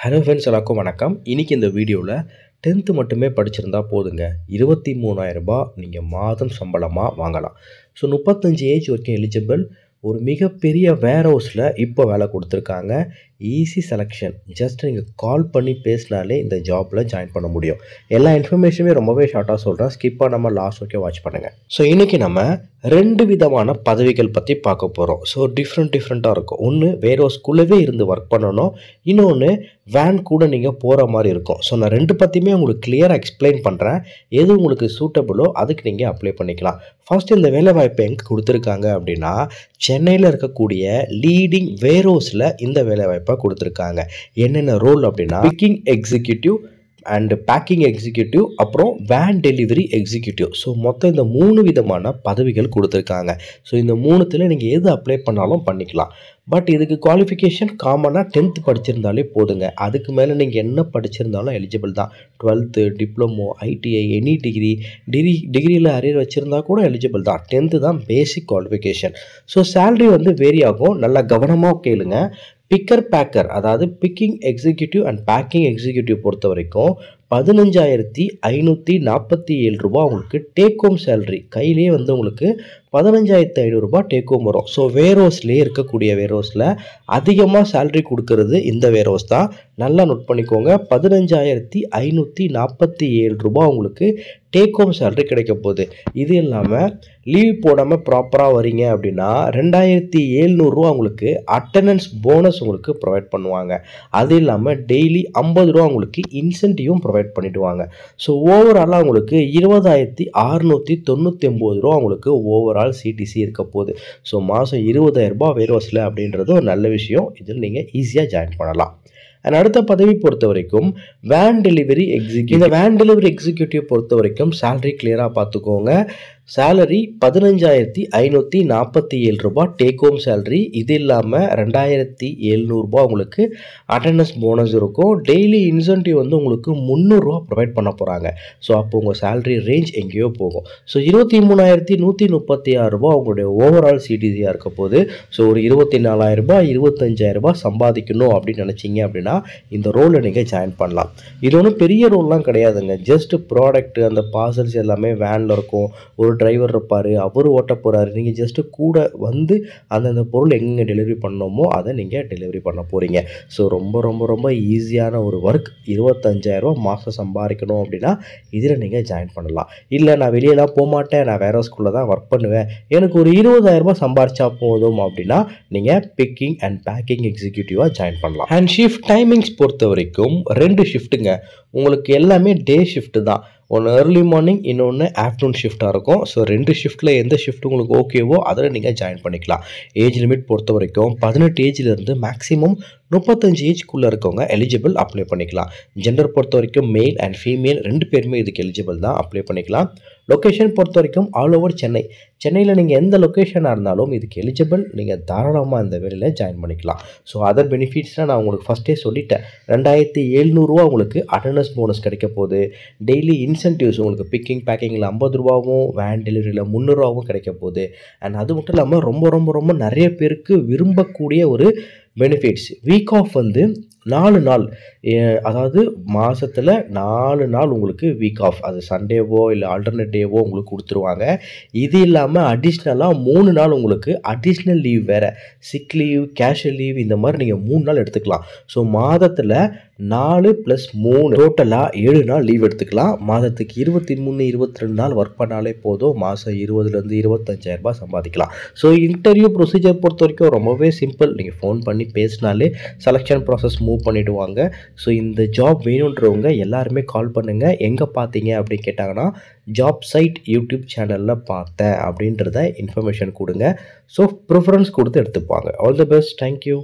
Hello friends, எல்லாருக்கும் வணக்கம். இன்றைக்கி இந்த வீடியோவில் 10th மட்டுமே படிச்சிருந்தா போதுங்க, 23,000 ரூபாய் நீங்கள் மாதம் சம்பளமாக வாங்கலாம். ஸோ 35 ஏஜ் வரைக்கும் எலிஜிபிள். ஒரு மிகப்பெரிய வேர் ஹவுஸில் இப்போ வேலை கொடுத்துருக்காங்க. Easy selection. ஜஸ்ட் நீங்கள் கால் பண்ணி பேசினாலே இந்த ஜாப்பில் ஜாயின் பண்ண முடியும். எல்லா இன்ஃபர்மேஷனுமே ரொம்பவே ஷார்ட்டாக சொல்கிறேன், ஸ்கிப் பண்ணாமல் லாஸ்ட் வரைக்கும் வாட்ச் பண்ணுங்கள். ஸோ இன்றைக்கி நம்ம 2 விதமான பதவிகள் பற்றி பார்க்க போகிறோம். ஸோ டிஃப்ரெண்ட்டாக இருக்கும். ஒன்று வேர் ஹவுஸ்குள்ளவே இருந்து ஒர்க் பண்ணணும், இன்னொன்று வேன் கூட நீங்கள் போகிற மாதிரி இருக்கும். ஸோ நான் 2 பற்றியுமே உங்களுக்கு கிளியராக எக்ஸ்பிளைன் பண்ணுறேன். எது உங்களுக்கு சூட்டபுளோ அதுக்கு நீங்கள் அப்ளை பண்ணிக்கலாம். ஃபர்ஸ்ட் இந்த வேலை வாய்ப்பு எங்கே கொடுத்துருக்காங்க அப்படின்னா, சென்னையில் இருக்கக்கூடிய லீடிங் வேர் ஹவுஸில் இந்த வேலை வாய்ப்பை கொடுத்துருக்காங்க. என்னென்ன ரோல் அப்படின்னா, picking executive and packing executive, அப்புறம் வேன் டெலிவரி எக்ஸிக்யூட்டிவ். ஸோ மொத்தம் இந்த 3 விதமான பதவிகள் கொடுத்துருக்காங்க. ஸோ இந்த 3த்தில் நீங்கள் எது அப்ளை பண்ணாலும் பண்ணிக்கலாம். பட் இதுக்கு குவாலிஃபிகேஷன் காமனாக 10th படிச்சிருந்தாலே போதுங்க. அதுக்கு மேலே நீங்கள் என்ன படிச்சிருந்தாலும் எலிஜிபிள் தான். 12th, டிப்ளமோ, ஐடிஐ, எனி டிகிரியில் அரியர் வச்சுருந்தா கூட எலிஜிபிள் தான். 10th தான் பேசிக் குவாலிஃபிகேஷன். ஸோ சேலரி வந்து வேரி ஆகும். நல்லா கவனமாக கேளுங்க. பிக்கர் பேக்கர், அதாவது picking executive and packing executive பொறுத்த வரைக்கும் 15,547 ரூபா உங்களுக்கு டேக் ஹோம் சேலரி. கையிலே வந்து உங்களுக்கு 15,500 ரூபா டேக் ஹோம் வரும். ஸோ வேர் ஹவுஸ்லேயே இருக்கக்கூடிய வேர் ஹவுஸில் அதிகமாக சேலரி கொடுக்கறது இந்த வேர் ஹவுஸ் தான். நல்லா நோட் பண்ணிக்கோங்க. 15,547 ரூபா உங்களுக்கு டேக் ஹோம் சேலரி கிடைக்க போகுது. இது இல்லாமல் லீவ் போடாமல் ப்ராப்பராக வரீங்க அப்படின்னா 2,700 ரூபா உங்களுக்கு அட்டண்டன்ஸ் போனஸ் உங்களுக்கு ப்ரொவைட் பண்ணுவாங்க. அது இல்லாமல் டெய்லி 50 ரூபா உங்களுக்கு இன்சென்டிவும் ப்ரொவைட் பண்ணிவிடுவாங்க. ஸோ ஓவராலாக உங்களுக்கு 20,699 ரூபா உங்களுக்கு ஓவரால் சிடிசி இருக்க போகுது. ஸோ மாதம் 20,000 ரூபாய் வேர் ஹவுஸில் அப்படின்றது ஒரு நல்ல விஷயம். இதில் நீங்கள் ஈஸியாக ஜாயின் பண்ணலாம். அண்ட் அடுத்த பதவி பொறுத்த வரைக்கும் வேன் டெலிவரி எக்ஸிக்யூட்டிவ். இந்த வேன் டெலிவரி எக்ஸிக்யூட்டிவ் பொறுத்த வரைக்கும் சேலரி கிளியராக பார்த்துக்கோங்க. சேலரி 15,547 ரூபா டேக் ஹோம் சேலரி. இது இல்லாமல் 2,700 ரூபா உங்களுக்கு அட்டண்டன்ஸ் போனஸ் இருக்கும். டெய்லி இன்சென்டிவ் வந்து உங்களுக்கு 300 ரூபா ப்ரொவைட் பண்ண போகிறாங்க. ஸோ அப்போ உங்கள் சேலரி ரேஞ்ச் எங்கேயோ போகும். ஸோ 23,136 ரூபா உங்களுடைய ஓவரால் சிடிசியாக இருக்க போது. ஸோ ஒரு 24,000 ரூபாய் 25,000 ரூபாய் சம்பாதிக்கணும் அப்படின்னு நினச்சிங்க அப்படின்னா இந்த ரோலில் நீங்கள் ஜாயின் பண்ணலாம். இது ஒன்றும் பெரிய ரோல்லாம் கிடையாதுங்க. ஜஸ்ட் ப்ராடக்ட், அந்த பார்சல்ஸ் எல்லாமே வேனில் இருக்கும். ஒரு டிரைவர் இருப்பார், அவர் ஓட்ட போகிறாரு. நீங்கள் ஜஸ்ட்டு கூட வந்து அந்தந்த பொருள் எங்கே டெலிவரி பண்ணணுமோ அதை நீங்கள் டெலிவரி பண்ண போகிறீங்க. ஸோ ரொம்ப ஈஸியான ஒரு ஒர்க். 25,000 ரூபா மாதம் சம்பாதிக்கணும் அப்படின்னா இதில் நீங்கள் ஜாயின் பண்ணலாம். இல்லை நான் வெளியெல்லாம் போக மாட்டேன், நான் வேர் ஹவுஸ்குள்ளே தான் ஒர்க் பண்ணுவேன், எனக்கு ஒரு 20,000 ரூபாய் சம்பாதிச்சா போதும் அப்படின்னா நீங்கள் பிக்கிங் அண்ட் பேக்கிங் எக்ஸிக்யூட்டிவாக ஜாயின் பண்ணலாம். அண்ட் ஷிஃப்ட் டைமிங்ஸ் பொறுத்த வரைக்கும் 2 ஷிஃப்ட்டுங்க. உங்களுக்கு எல்லாமே டே ஷிஃப்ட்டு தான். ஒன்று ஏர்லி மார்னிங், இன்னொன்று ஆஃப்டர்நூன் ஷிஃப்ட்டாக இருக்கும். ஸோ 2 ஷிஃப்ட்டில் எந்த ஷிஃப்ட் உங்களுக்கு ஓகேவோ அதில் நீங்கள் ஜாயின் பண்ணிக்கலாம். ஏஜ் லிமிட் பொறுத்த வரைக்கும் 18 ஏஜ்லேருந்து மேக்ஸிமம் 35 ஏஜ்க்குள்ளே இருக்கவங்க எலிஜிபிள் அப்ளை பண்ணிக்கலாம். ஜெண்டர் பொறுத்த வரைக்கும் மேல் அண்ட் ஃபீமேல் 2 பேருமே இதுக்கு எலிஜிபிள் தான், அப்ளை பண்ணிக்கலாம். லொக்கேஷன் பொறுத்த வரைக்கும் ஆல் ஓவர் சென்னை. சென்னையில் நீங்கள் எந்த லொக்கேஷனாக இருந்தாலும் இதுக்கு எலிஜிபிள். நீங்கள் தாராளமாக இந்த வேலையில் ஜாயின் பண்ணிக்கலாம். ஸோ அதர் பெனிஃபிட்ஸ்னால் நான் உங்களுக்கு ஃபஸ்ட்டே சொல்லிட்டேன். 2,700 ரூபா உங்களுக்கு அட்டண்டன்ஸ் போனஸ் கிடைக்க போகுது. டெய்லி இன்சென்டிவ்ஸ் உங்களுக்கு பிக்கிங் பேக்கிங்கில் 50 ரூபாவும் வேன் டெலிவரியில் 300 ரூபாவும் கிடைக்க போகுது. அண்ட் அது மட்டும் இல்லாமல் ரொம்ப நிறைய பேருக்கு விரும்பக்கூடிய ஒரு பெனிஃபிட்ஸ். வீக் ஆஃப் வந்து 4 நாள், அதாவது மாதத்தில் 4 நாள் உங்களுக்கு வீக் ஆஃப். அது சண்டேவோ இல்லை ஆல்டர்னேட் டேவோ உங்களுக்கு கொடுத்துருவாங்க. இது இல்லாமல் அடிஷ்னலாக 3 நாள் உங்களுக்கு அடிஷ்னல் லீவ் வேறு, சிக் லீவ், கேஷுவல் லீவ், இந்த மாதிரி நீங்கள் 3 நாள் எடுத்துக்கலாம். ஸோ மாதத்தில் 4 + 3 டோட்டலாக 7 நாள் லீவ் எடுத்துக்கலாம். மாதத்துக்கு 23, 22 நாள் ஒர்க் பண்ணாலே போதும். மாதம் 20,000 25,000 ரூபாய் சம்பாதிக்கலாம். ஸோ இன்டர்வியூ ப்ரொசீஜர் பொறுத்த வரைக்கும் ரொம்பவே சிம்பிள். நீங்கள் ஃபோன் பண்ணி பேசினாலே செலெக்ஷன் ப்ராசஸ் மூவ் பண்ணிவிடுவாங்க. ஸோ இந்த ஜாப் வேணுன்றவங்க எல்லாருமே கால் பண்ணுங்கள். எங்கே பார்த்தீங்க அப்படின்னு கேட்டாங்கன்னா, ஜாப் சைட் யூடியூப் சேனலில் பார்த்தேன் அப்படின்றத இன்ஃபர்மேஷன் கொடுங்க. ஸோ ப்ரிஃபரன்ஸ் கொடுத்து எடுத்துப்பாங்க. All the best. தேங்க்யூ.